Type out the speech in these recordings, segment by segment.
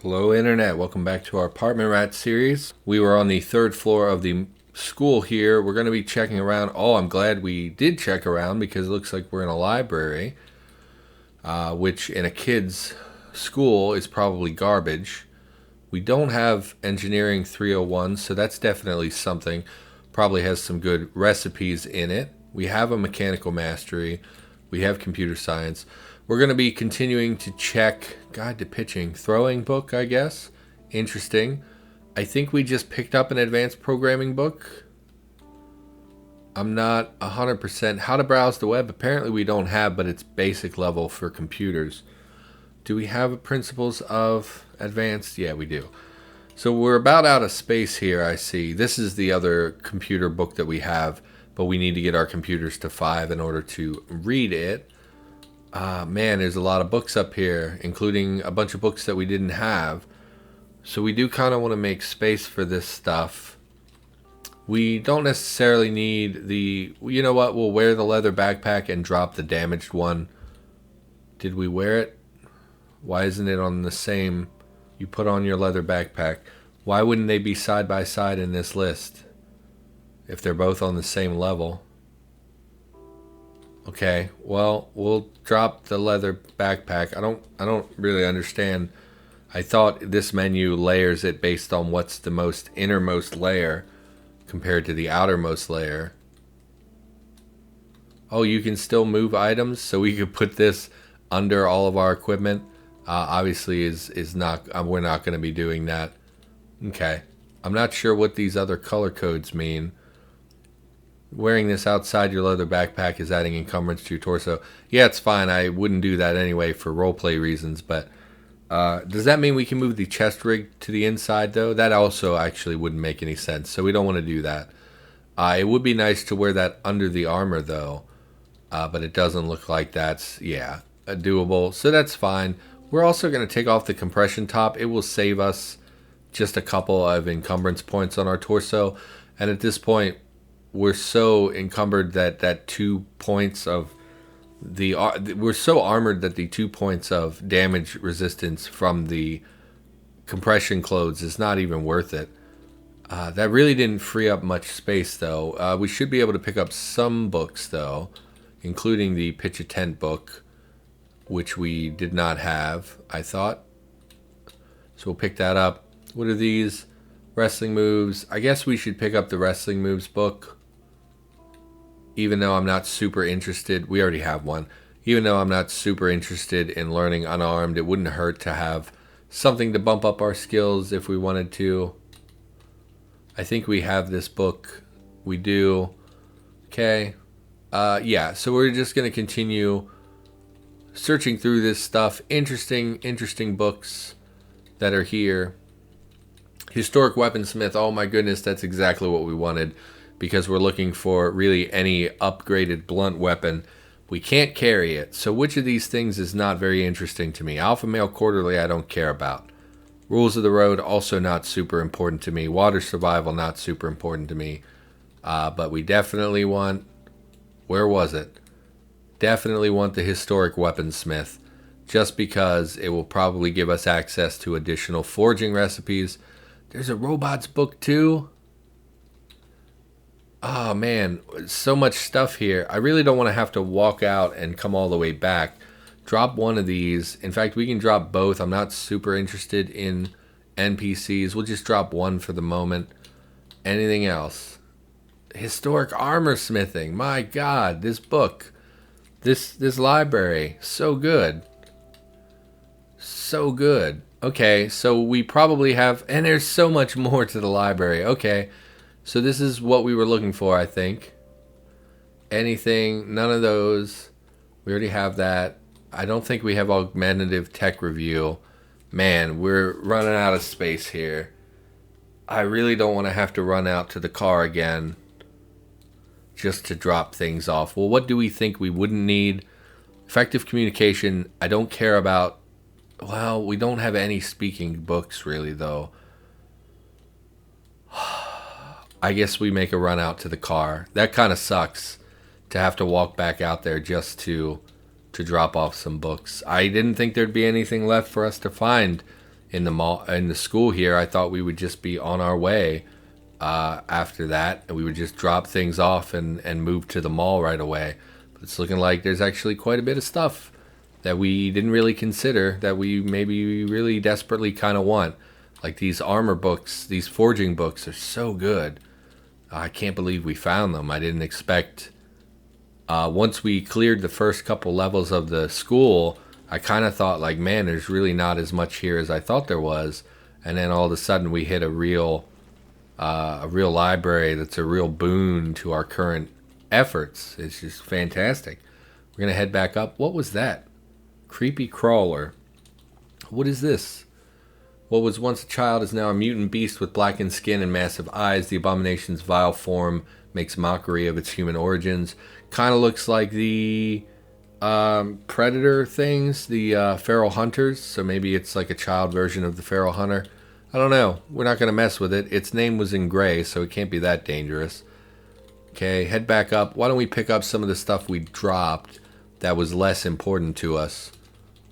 Hello Internet, welcome back to our Apartment Rat series. We were on the third floor of the school here. We're going to be checking around. Oh, I'm glad we did check around because it looks like we're in a library, which in a kid's school is probably garbage. We don't have Engineering 301, so that's definitely something. Probably has some good recipes in it. We have a Mechanical Mastery. We have Computer Science. We're going to be continuing to check Guide to Pitching. Throwing book, I guess. Interesting. I think we just picked up an advanced programming book. I'm not 100%. How to browse the web. Apparently we don't have, but it's basic level for computers. Do we have principles of advanced? Yeah, we do. So we're about out of space here, I see. This is the other computer book that we have, but we need to get our computers to 5 in order to read it. Man, there's a lot of books up here, including a bunch of books that we didn't have. So we do kind of want to make space for this stuff. We don't necessarily need the... You know what? We'll wear the leather backpack and drop the damaged one. Did we wear it? Why isn't it on the same... You put on your leather backpack. Why wouldn't they be side by side in this list? If they're both on the same level. Okay, well, we'll drop the leather backpack. I don't really understand. I thought this menu layers it based on what's the most innermost layer compared to the outermost layer. Oh, you can still move items, so we could put this under all of our equipment. Obviously, is not. We're not going to be doing that. Okay, I'm not sure what these other color codes mean. Wearing this outside your leather backpack is adding encumbrance to your torso. Yeah, it's fine. I wouldn't do that anyway for roleplay reasons. But does that mean we can move the chest rig to the inside, though? That also actually wouldn't make any sense. So we don't want to do that. It would be nice to wear that under the armor, though. But it doesn't look like that's, doable. So that's fine. We're also going to take off the compression top. It will save us just a couple of encumbrance points on our torso. And at this point, we're so encumbered that 2 points of the... We're so armored that the 2 points of damage resistance from the compression clothes is not even worth it. That really didn't free up much space, though. We should be able to pick up some books, though, including the Pitch a Tent book, which we did not have, I thought. So we'll pick that up. What are these? Wrestling moves. I guess we should pick up the wrestling moves book. Even though I'm not super interested. We already have one. Even though I'm not super interested in learning unarmed, it wouldn't hurt to have something to bump up our skills if we wanted to. I think we have this book. We do. Okay. Yeah, so we're just going to continue searching through this stuff. Interesting books that are here. Historic Weaponsmith. Oh my goodness, that's exactly what we wanted, because we're looking for really any upgraded blunt weapon. We can't carry it. So which of these things is not very interesting to me? Alpha Male Quarterly, I don't care about. Rules of the Road, also not super important to me. Water Survival, not super important to me. But we definitely want... Where was it? Definitely want the Historic Weaponsmith, just because it will probably give us access to additional forging recipes. There's a robots book too. Oh man, so much stuff here. I really don't want to have to walk out and come all the way back. Drop one of these. In fact, we can drop both. I'm not super interested in NPCs. We'll just drop one for the moment. Anything else? Historic armor smithing. My God, this book. This library. So good. So good. Okay, so we probably have... And there's so much more to the library. Okay. So this is what we were looking for, I think. Anything, none of those. We already have that. I don't think we have augmentative tech review. Man, we're running out of space here. I really don't want to have to run out to the car again just to drop things off. Well, what do we think we wouldn't need? Effective communication, I don't care about. Well, we don't have any speaking books really, though. I guess we make a run out to the car. That kind of sucks to have to walk back out there just to drop off some books. I didn't think there'd be anything left for us to find in the mall, in the school here. I thought we would just be on our way after that, and we would just drop things off and move to the mall right away. But it's looking like there's actually quite a bit of stuff that we didn't really consider, that we maybe really desperately kind of want. Like these armor books, these forging books are so good. I can't believe we found them. I didn't expect. Once we cleared the first couple levels of the school, I kind of thought like, man, there's really not as much here as I thought there was. And then all of a sudden we hit a real library that's a real boon to our current efforts. It's just fantastic. We're going to head back up. What was that? Creepy crawler. What is this? What was once a child is now a mutant beast with blackened skin and massive eyes. The abomination's vile form makes mockery of its human origins. Kind of looks like the predator things, the feral hunters. So maybe it's like a child version of the feral hunter. I don't know. We're not going to mess with it. Its name was in gray, so it can't be that dangerous. Okay, head back up. Why don't we pick up some of the stuff we dropped that was less important to us?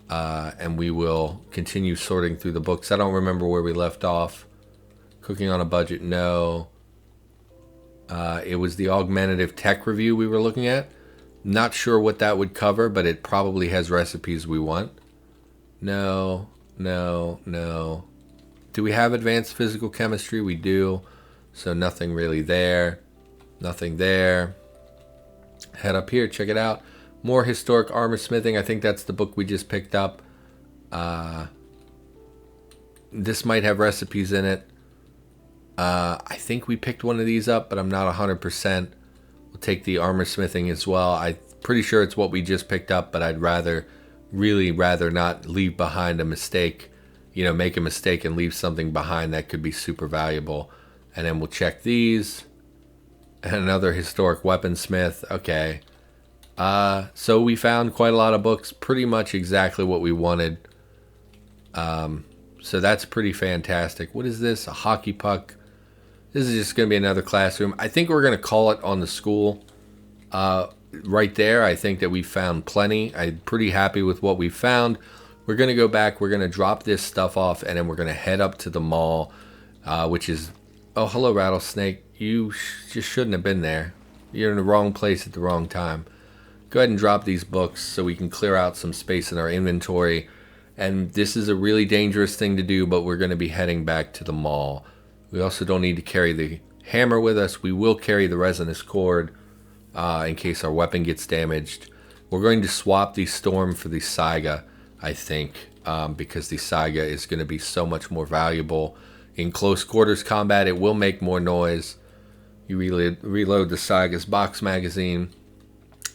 And we will continue sorting through the books. I don't remember where we left off. Cooking on a budget, no. It was the augmentative tech review we were looking at. Not sure what that would cover, but it probably has recipes we want. No. Do we have advanced physical chemistry? We do. So nothing really there. Nothing there. Head up here, check it out. More historic armor smithing. I think that's the book we just picked up. This might have recipes in it. I think we picked one of these up, but I'm not 100%. We'll take the armor smithing as well. I'm pretty sure it's what we just picked up, but I'd really rather not leave behind a mistake. You know, make a mistake and leave something behind that could be super valuable. And then we'll check these. And another historic weaponsmith. Okay. So we found quite a lot of books. Pretty much exactly what we wanted. So that's pretty fantastic. What is this? A hockey puck. This is just going to be another classroom. I think we're going to call it on the school. Right there, I think that we found plenty. I'm pretty happy with what we found. We're going to go back. We're going to drop this stuff off, and then we're going to head up to the mall, which is... Oh, hello, Rattlesnake. You just shouldn't have been there. You're in the wrong place at the wrong time. Go ahead and drop these books so we can clear out some space in our inventory. And this is a really dangerous thing to do, but we're going to be heading back to the mall. We also don't need to carry the hammer with us. We will carry the resinous cord in case our weapon gets damaged. We're going to swap the Storm for the Saiga, I think, because the Saiga is going to be so much more valuable. In close quarters combat, it will make more noise. You reload the Saiga's box magazine.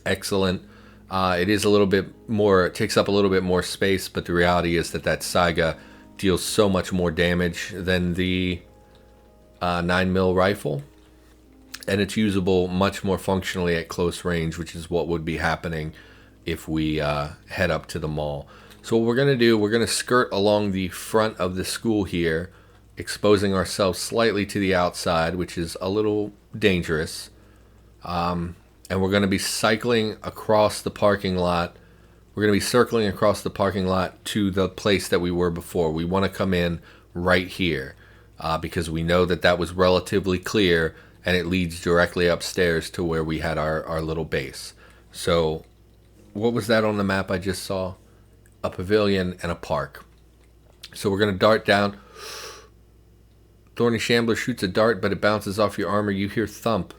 Excellent. It is a little bit more, it takes up a little bit more space, but the reality is that Saiga deals so much more damage than the 9mm rifle. And it's usable much more functionally at close range, which is what would be happening if we head up to the mall. So what we're going to do, we're going to skirt along the front of the school here, exposing ourselves slightly to the outside, which is a little dangerous. And we're going to be cycling across the parking lot. We're going to be circling across the parking lot to the place that we were before. We want to come in right here because we know that was relatively clear, and it leads directly upstairs to where we had our little base. So what was that on the map I just saw? A pavilion and a park. So we're going to dart down. Thorny Shambler shoots a dart, but it bounces off your armor. You hear thump.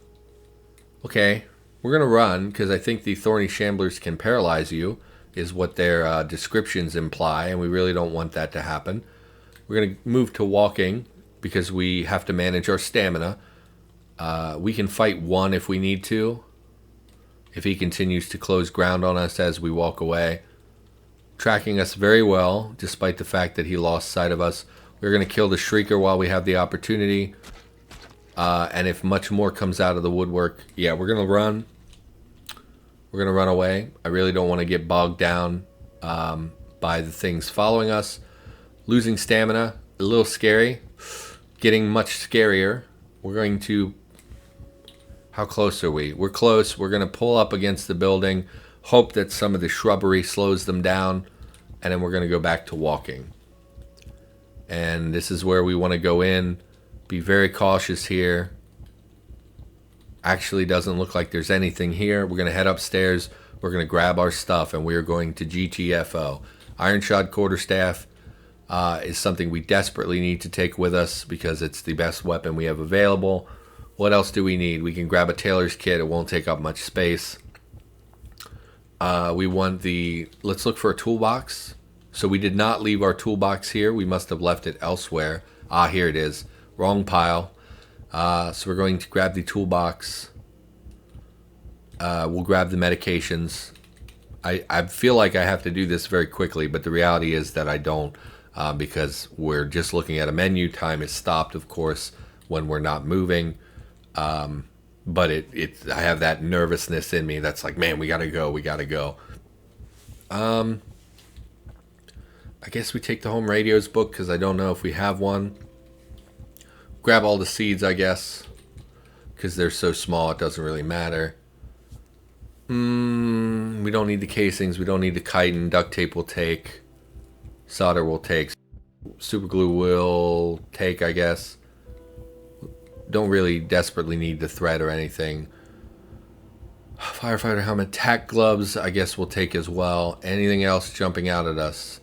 Okay, we're going to run, because I think the Thorny Shamblers can paralyze you, is what their descriptions imply, and we really don't want that to happen. We're going to move to walking, because we have to manage our stamina. We can fight one if we need to, if he continues to close ground on us as we walk away. Tracking us very well, despite the fact that he lost sight of us. We're going to kill the Shrieker while we have the opportunity. And if much more comes out of the woodwork, yeah, we're going to run. We're going to run away. I really don't want to get bogged down by the things following us. Losing stamina, a little scary. Getting much scarier. We're going to... How close are we? We're close. We're going to pull up against the building. Hope that some of the shrubbery slows them down. And then we're going to go back to walking. And this is where we want to go in. Be very cautious here. Actually doesn't look like there's anything here. We're going to head upstairs. We're going to grab our stuff, and we're going to GTFO. Iron shod quarterstaff is something we desperately need to take with us because it's the best weapon we have available. What else do we need? We can grab a tailor's kit. It won't take up much space. We want let's look for a toolbox. So we did not leave our toolbox here. We must have left it elsewhere. Here it is. Wrong pile. So we're going to grab the toolbox. We'll grab the medications. I feel like I have to do this very quickly, but the reality is that I don't, because we're just looking at a menu. Time is stopped, of course, when we're not moving. But I have that nervousness in me that's like, man, we gotta go. I guess we take the home radios book because I don't know if we have one. Grab all the seeds, I guess, because they're so small it doesn't really matter. We don't need the casings. We don't need the chitin. Duct tape will take. Solder will take. Super glue will take, I guess. Don't really desperately need the thread or anything. Firefighter helmet. Tack gloves, I guess we'll take as well. Anything else jumping out at us?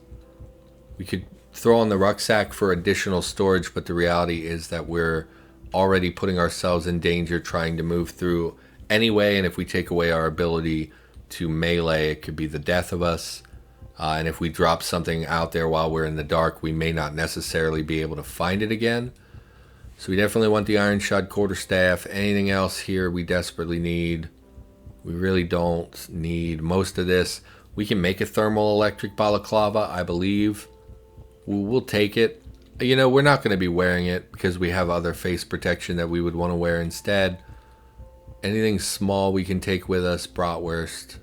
We could throw on the rucksack for additional storage, but the reality is that we're already putting ourselves in danger trying to move through anyway, and if we take away our ability to melee, it could be the death of us. And if we drop something out there while we're in the dark, we may not necessarily be able to find it again. So we definitely want the iron shod quarterstaff. Anything else here we desperately need? We really don't need most of this. We can make a thermal electric balaclava, I believe. We'll take it. You know, we're not going to be wearing it because we have other face protection that we would want to wear instead. Anything small we can take with us. Bratwurst.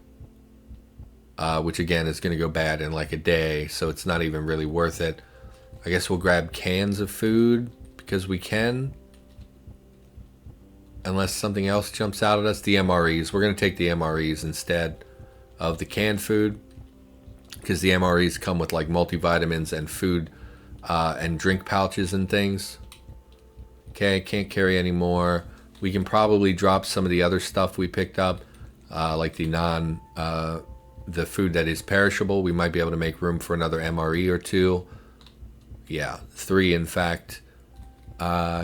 Which again is going to go bad in like a day, so it's not even really worth it. I guess we'll grab cans of food because we can. Unless something else jumps out at us. The MREs. We're going to take the MREs instead of the canned food, because the MREs come with like multivitamins and food and drink pouches and things. Okay, can't carry any more. We can probably drop some of the other stuff we picked up, like the food that is perishable. We might be able to make room for another MRE or two. Yeah, 3 in fact.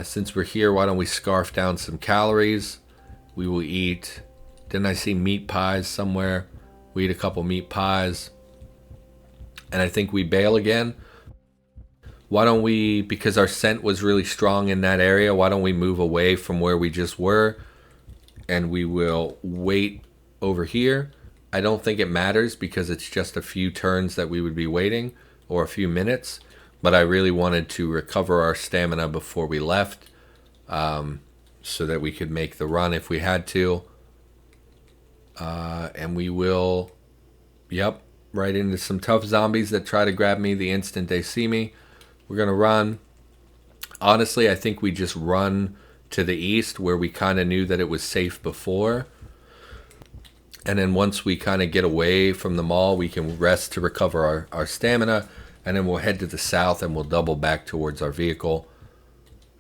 Since we're here, why don't we scarf down some calories? We will eat. Didn't I see meat pies somewhere? We eat a couple meat pies. And I think we bail again. Why don't we, because our scent was really strong in that area, why don't we move away from where we just were? And we will wait over here. I don't think it matters because it's just a few turns that we would be waiting, or a few minutes. But I really wanted to recover our stamina before we left, so that we could make the run if we had to. And we will, yep, right into some tough zombies that try to grab me the instant they see me. We're going to run. Honestly, I think we just run to the east where we kind of knew that it was safe before. And then once we kind of get away from the mall, we can rest to recover our stamina. And then we'll head to the south and we'll double back towards our vehicle.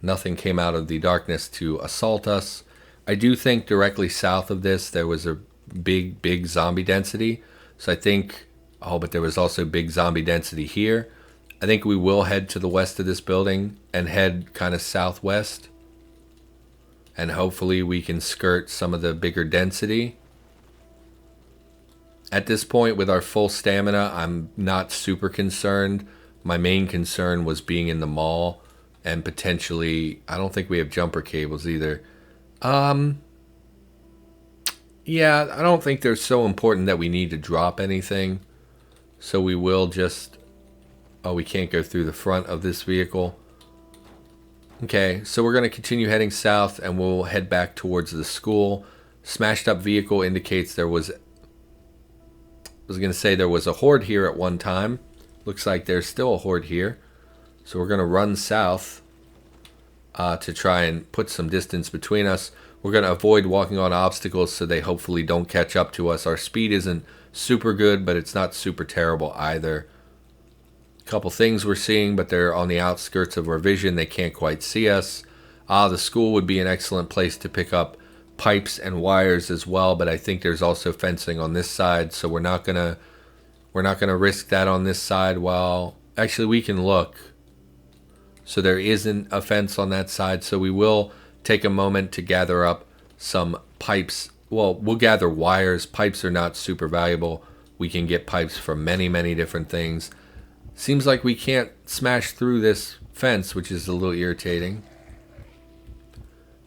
Nothing came out of the darkness to assault us. I do think directly south of this there was a big zombie density. So I think, but there was also big zombie density here. I think we will head to the west of this building and head kind of southwest. And hopefully we can skirt some of the bigger density. At this point, with our full stamina, I'm not super concerned. My main concern was being in the mall and potentially, I don't think we have jumper cables either. Yeah, I don't think they're so important that we need to drop anything. So we will just... Oh, we can't go through the front of this vehicle. Okay, so we're going to continue heading south and we'll head back towards the school. Smashed up vehicle indicates there was... I was going to say there was a horde here at one time. Looks like there's still a horde here. So we're going to run south to try and put some distance between us. We're going to avoid walking on obstacles so they hopefully don't catch up to us. Our speed isn't super good, but it's not super terrible either. couple things we're seeing, but they're on the outskirts of our vision. They can't quite see us. The school would be an excellent place to pick up pipes and wires as well, but I think there's also fencing on this side, so we're not gonna risk that on this side. While actually we can look, so there isn't a fence on that side, so we will take a moment to gather up some pipes. Well, we'll gather wires. Pipes are not super valuable. We can get pipes from many different things. Seems like we can't smash through this fence, which is a little irritating.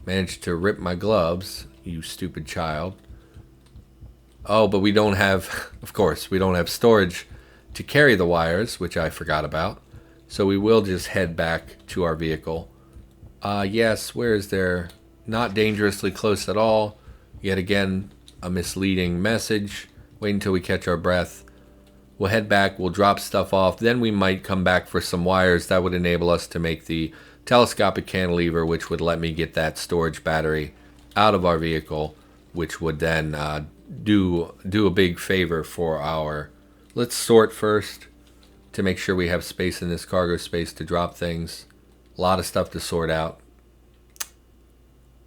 Managed to rip my gloves, you stupid child. Oh, but we don't have, of course, we don't have storage to carry the wires, which I forgot about. So we will just head back to our vehicle. Yes, where is there? Not dangerously close at all. Yet again, a misleading message. Wait until we catch our breath. We'll head back, we'll drop stuff off, then we might come back for some wires. That would enable us to make the telescopic cantilever, which would let me get that storage battery out of our vehicle, which would then do a big favor for our... Let's sort first to make sure we have space in this cargo space to drop things. A lot of stuff to sort out.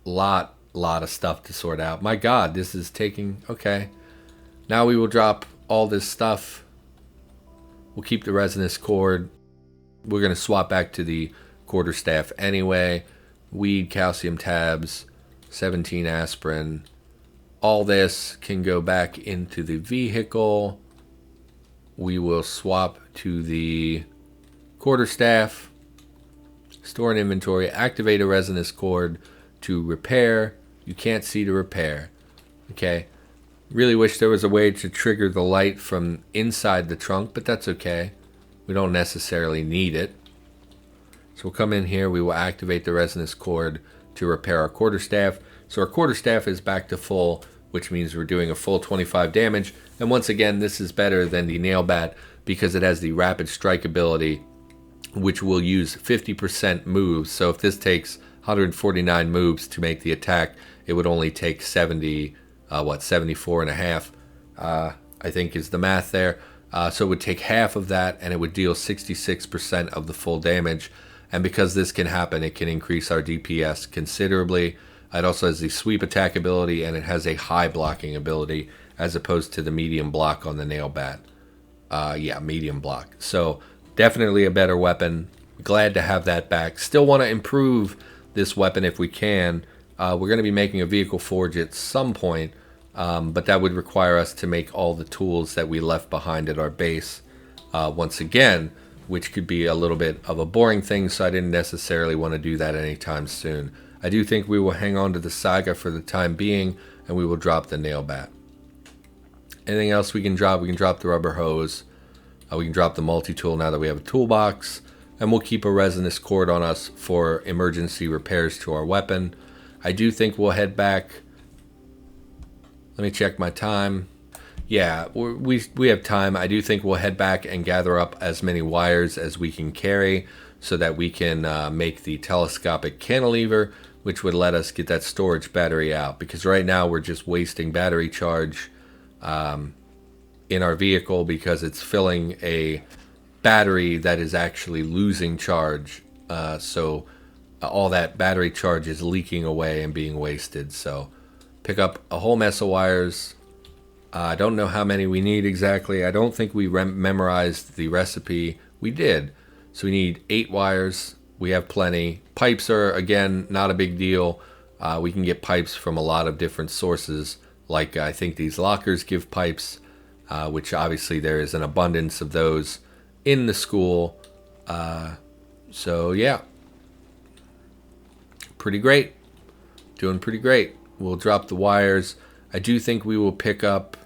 Lot of stuff to sort out. My God, this is taking... Okay. Now we will drop all this stuff. We'll keep the resonance cord. We're going to swap back to the quarterstaff anyway. Weed, calcium tabs, 17 aspirin. All this can go back into the vehicle. We will swap to the quarterstaff. Store an inventory. Activate a resonance cord to repair. You can't see to repair. Okay. Really wish there was a way to trigger the light from inside the trunk, but that's okay. We don't necessarily need it. So we'll come in here. We will activate the resonance cord to repair our quarterstaff. So our quarterstaff is back to full, which means we're doing a full 25 damage. And once again, this is better than the nail bat because it has the rapid strike ability, which will use 50% moves. So if this takes 149 moves to make the attack, it would only take 74 and a half, I think is the math there. So it would take half of that and it would deal 66% of the full damage. And because this can happen, it can increase our DPS considerably. It also has the sweep attack ability and it has a high blocking ability as opposed to the medium block on the nail bat. Yeah, medium block. So definitely a better weapon. Glad to have that back. Still want to improve this weapon if we can. We're going to be making a vehicle forge at some point, but that would require us to make all the tools that we left behind at our base once again, which could be a little bit of a boring thing, so I didn't necessarily want to do that anytime soon. I do think we will hang on to the Saga for the time being, and we will drop the nail bat. Anything else we can drop? We can drop the rubber hose. We can drop the multi-tool now that we have a toolbox, and we'll keep a resonance cord on us for emergency repairs to our weapon. I do think we'll head back. Let me check my time. Yeah, we have time. I do think we'll head back and gather up as many wires as we can carry so that we can make the telescopic cantilever, which would let us get that storage battery out. Because right now we're just wasting battery charge in our vehicle because it's filling a battery that is actually losing charge. So all that battery charge is leaking away and being wasted. So pick up a whole mess of wires. I don't know how many we need exactly. I don't think we memorized the recipe. We did. So we need 8 wires. We have plenty. Pipes are, again, not a big deal. We can get pipes from a lot of different sources. Like I think these lockers give pipes, which obviously there is an abundance of those in the school. So yeah. Pretty great. Doing pretty great. We'll drop the wires. I do think we will pick up...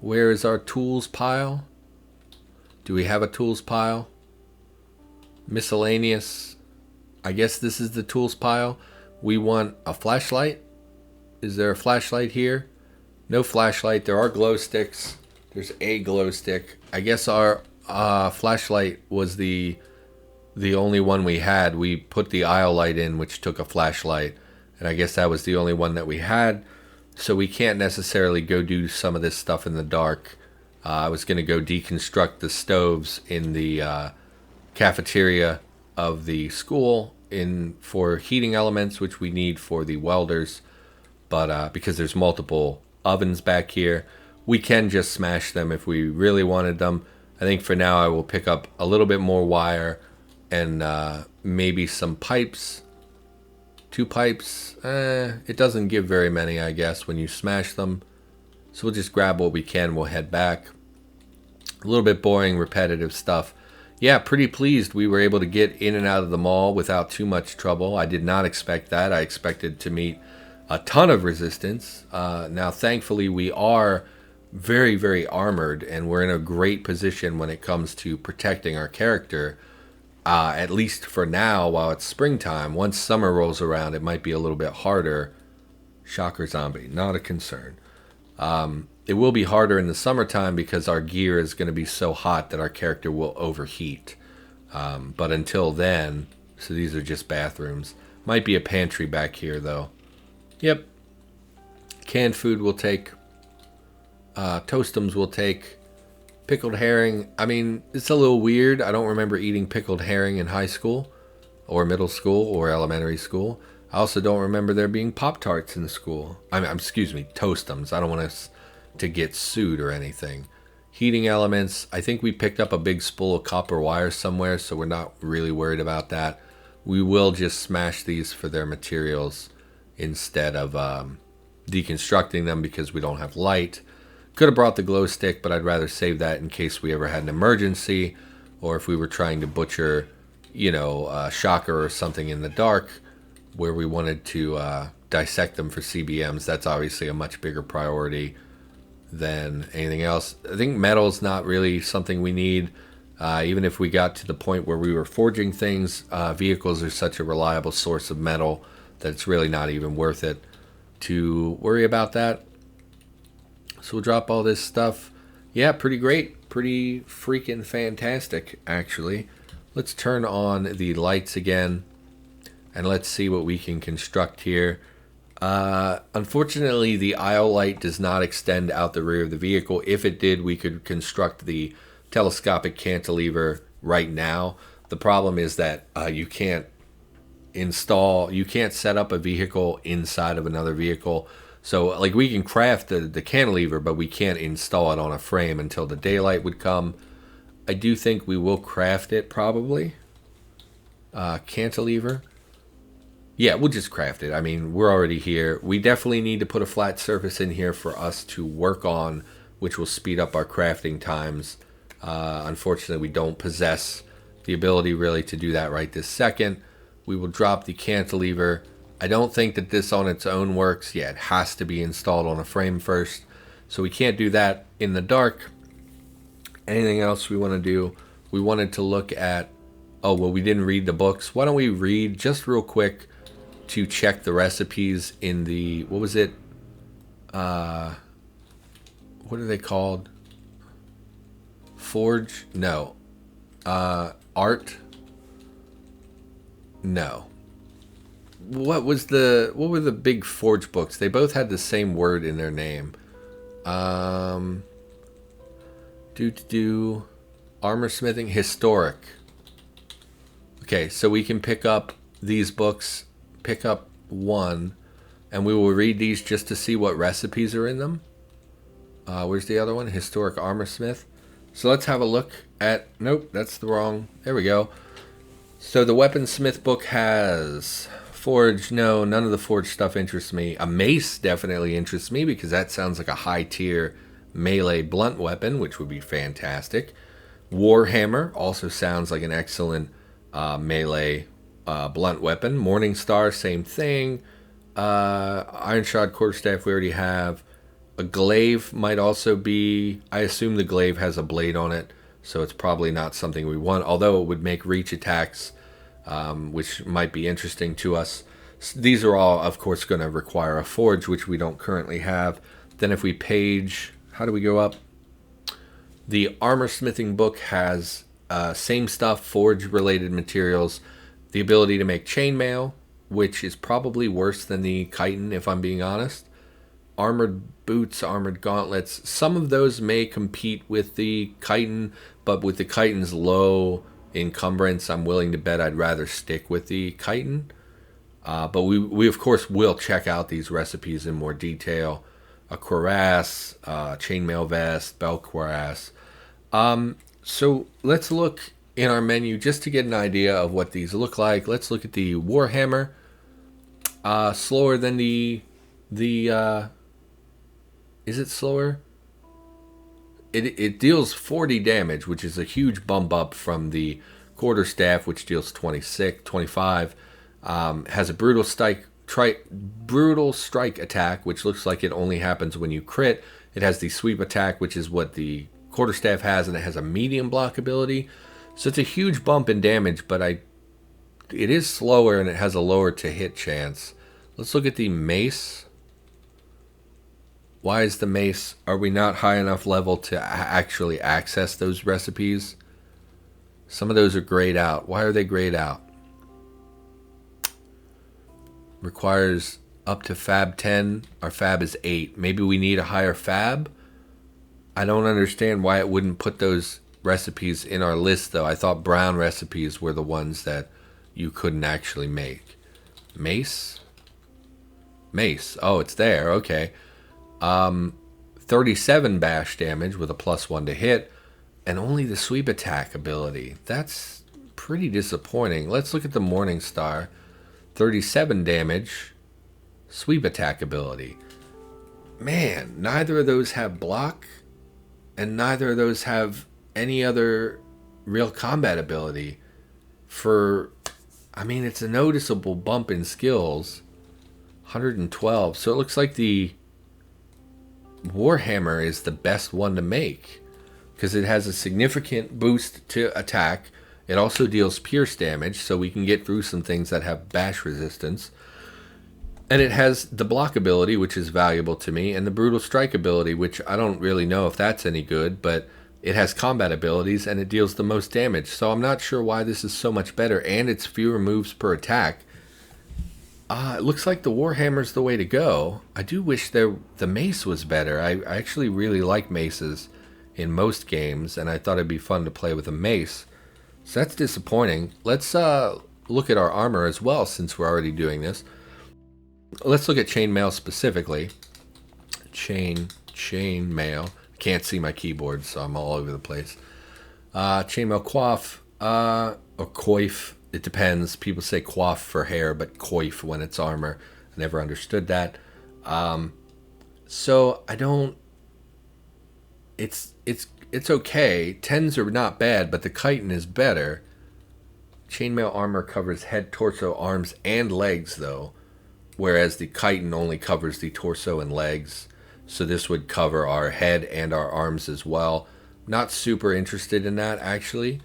Where is our tools pile? Do we have a tools pile? Miscellaneous. I guess this is the tools pile. We want a flashlight. Is there a flashlight here? No flashlight. There are glow sticks. There's a glow stick. I guess our flashlight was the only one we had. We put the aisle light in, which took a flashlight. And I guess that was the only one that we had. So we can't necessarily go do some of this stuff in the dark. I was going to go deconstruct the stoves in the cafeteria of the school for heating elements, which we need for the welders. But because there's multiple ovens back here, we can just smash them if we really wanted them. I think for now I will pick up a little bit more wire and maybe some pipes. 2 pipes. It doesn't give very many, I guess, when you smash them. So we'll just grab what we can. We'll head back. A little bit boring, repetitive stuff. Yeah, pretty pleased we were able to get in and out of the mall without too much trouble. I did not expect that. I expected to meet a ton of resistance. Now, thankfully, we are very, very armored, and we're in a great position when it comes to protecting our character. At least for now, while it's springtime. Once summer rolls around, it might be a little bit harder. Shocker zombie, not a concern. It will be harder in the summertime because our gear is going to be so hot that our character will overheat. But until then, so these are just bathrooms. Might be a pantry back here, though. Yep. Canned food we'll take. Toastums we'll take. Pickled herring. I mean, it's a little weird. I don't remember eating pickled herring in high school or middle school or elementary school. I also don't remember there being Pop-Tarts in school. Excuse me, Toastums. I don't want us to get sued or anything. Heating elements. I think we picked up a big spool of copper wire somewhere, so we're not really worried about that. We will just smash these for their materials instead of deconstructing them because we don't have light. Could have brought the glow stick, but I'd rather save that in case we ever had an emergency or if we were trying to butcher, a shocker or something in the dark where we wanted to dissect them for CBMs. That's obviously a much bigger priority than anything else. I think metal's not really something we need. Even if we got to the point where we were forging things, vehicles are such a reliable source of metal that it's really not even worth it to worry about that. So we'll drop all this stuff. Yeah, pretty great. Pretty freaking fantastic, actually. Let's turn on the lights again. And let's see what we can construct here. Unfortunately, the aisle light does not extend out the rear of the vehicle. If it did, we could construct the telescopic cantilever right now. The problem is that you can't set up a vehicle inside of another vehicle. So, we can craft the cantilever, but we can't install it on a frame until the daylight would come. I do think we will craft it, probably. Cantilever. Yeah, we'll just craft it. I mean, we're already here. We definitely need to put a flat surface in here for us to work on, which will speed up our crafting times. Unfortunately, we don't possess the ability really to do that right this second. We will drop the cantilever. I don't think that this on its own works. Yeah, it has to be installed on a frame first. So we can't do that in the dark. Anything else we want to do? We wanted to look at... Oh, well, we didn't read the books. Why don't we read just real quick to check the recipes in the... What was it? What are they called? Forge? No. Art? No. What were the big Forge books? They both had the same word in their name. Armor smithing, historic. Okay, so we can pick up these books, pick up one, and we will read these just to see what recipes are in them. Where's the other one? Historic armor smith. So let's have a look at... Nope, that's the wrong... There we go. So the weaponsmith book has... Forge, no, none of the forge stuff interests me. A mace definitely interests me because that sounds like a high tier melee blunt weapon, which would be fantastic. Warhammer also sounds like an excellent melee blunt weapon. Morningstar, same thing. Ironshod quarterstaff we already have. A glaive might also be... I assume the glaive has a blade on it, so it's probably not something we want, although it would make reach attacks, which might be interesting to us. These are all, of course, going to require a forge, which we don't currently have. Then if we page... How do we go up? The armor smithing book has same stuff, forge-related materials. The ability to make chainmail, which is probably worse than the chitin, if I'm being honest. armored boots, armored gauntlets. Some of those may compete with the chitin, but with the chitin's low encumbrance, I'm willing to bet I'd rather stick with the chitin. But we of course will check out these recipes in more detail. A cuirass, chainmail vest, belt cuirass. So let's look in our menu just to get an idea of what these look like. Let's look at the Warhammer. Slower than the is it slower? It deals 40 damage, which is a huge bump up from the quarterstaff, which deals 25. Has a brutal strike attack, which looks like it only happens when you crit. It has the sweep attack, which is what the quarterstaff has, and it has a medium block ability. So it's a huge bump in damage, but it is slower and it has a lower to hit chance. Let's look at the mace. Why is the mace? Are we not high enough level to actually access those recipes? Some of those are grayed out. Why are they grayed out? Requires up to Fab 10. Our Fab is 8. Maybe we need a higher Fab? I don't understand why it wouldn't put those recipes in our list, though. I thought brown recipes were the ones that you couldn't actually make. Mace? Mace. Oh, it's there. Okay. 37 bash damage with a +1 to hit, and only the sweep attack ability. That's pretty disappointing. Let's look at the Morning Star. 37 damage, sweep attack ability. Man, neither of those have block, and neither of those have any other real combat ability. It's a noticeable bump in skills. 112. So it looks like the Warhammer is the best one to make because it has a significant boost to attack. It also deals pierce damage, so we can get through some things that have bash resistance. And it has the block ability, which is valuable to me, and the brutal strike ability, which I don't really know if that's any good, but it has combat abilities and it deals the most damage. So I'm not sure why this is so much better, and it's fewer moves per attack. It looks like the Warhammer's the way to go. I do wish the mace was better. I actually really like maces in most games, and I thought it'd be fun to play with a mace. So that's disappointing. Let's look at our armor as well, since we're already doing this. Let's look at chainmail specifically. Chainmail. Can't see my keyboard, so I'm all over the place. Chainmail coif, or coif. It depends. People say coif for hair, but coif when it's armor. I never understood that. So I don't. It's okay. 10s are not bad, but the chitin is better. Chainmail armor covers head, torso, arms, and legs, though, whereas the chitin only covers the torso and legs. So this would cover our head and our arms as well. Not super interested in that, actually.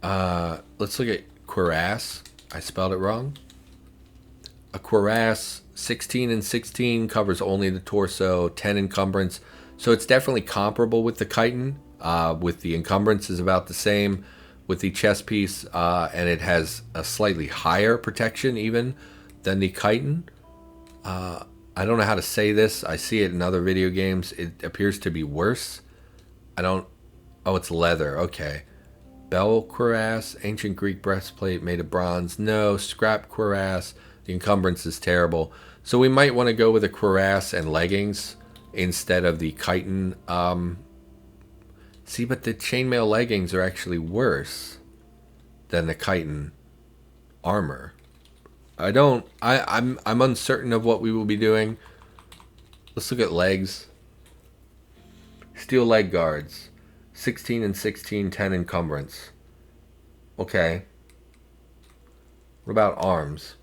Let's look at cuirass. I spelled it wrong. A cuirass, 16 and 16 covers only the torso, 10 encumbrance. So it's definitely comparable with the chitin. With the encumbrance is about the same with the chest piece, and it has a slightly higher protection even than the chitin. I don't know how to say this. I see it in other video games. It appears to be worse. Oh, it's leather. Okay. Bell cuirass, ancient Greek breastplate made of bronze. No, scrap cuirass. The encumbrance is terrible. So we might want to go with a cuirass and leggings instead of the chitin. See, but the chainmail leggings are actually worse than the chitin armor. I'm uncertain of what we will be doing. Let's look at legs. Steel leg guards. 16 and 16, 10 encumbrance. Okay. What about arms?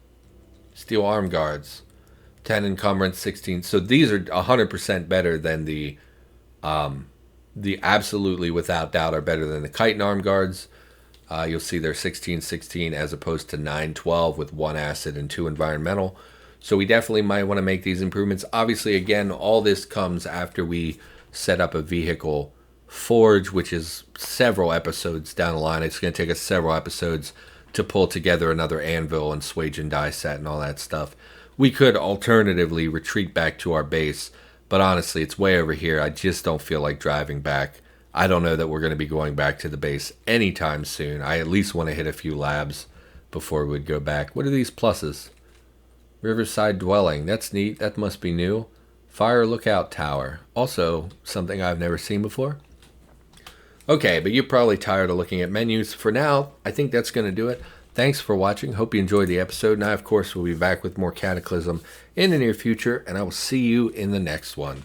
Steel arm guards. 10 encumbrance, 16. So these are 100% better than the absolutely without doubt are better than the chitin arm guards. You'll see they're 16-16 as opposed to 9-12 with 1 acid and 2 environmental. So we definitely might want to make these improvements. Obviously, again, all this comes after we set up a vehicle forge, which is several episodes down the line. It's going to take us several episodes to pull together another anvil and swage and die set and all that stuff. We could alternatively retreat back to our base, but honestly, it's way over here. I just don't feel like driving back. I don't know that we're going to be going back to the base anytime soon. I at least want to hit a few labs before we'd go back. What are these pluses? Riverside Dwelling. That's neat. That must be new. Fire Lookout Tower. Also something I've never seen before. Okay, but you're probably tired of looking at menus. For now, I think that's going to do it. Thanks for watching. Hope you enjoyed the episode. And I, of course, will be back with more Cataclysm in the near future. And I will see you in the next one.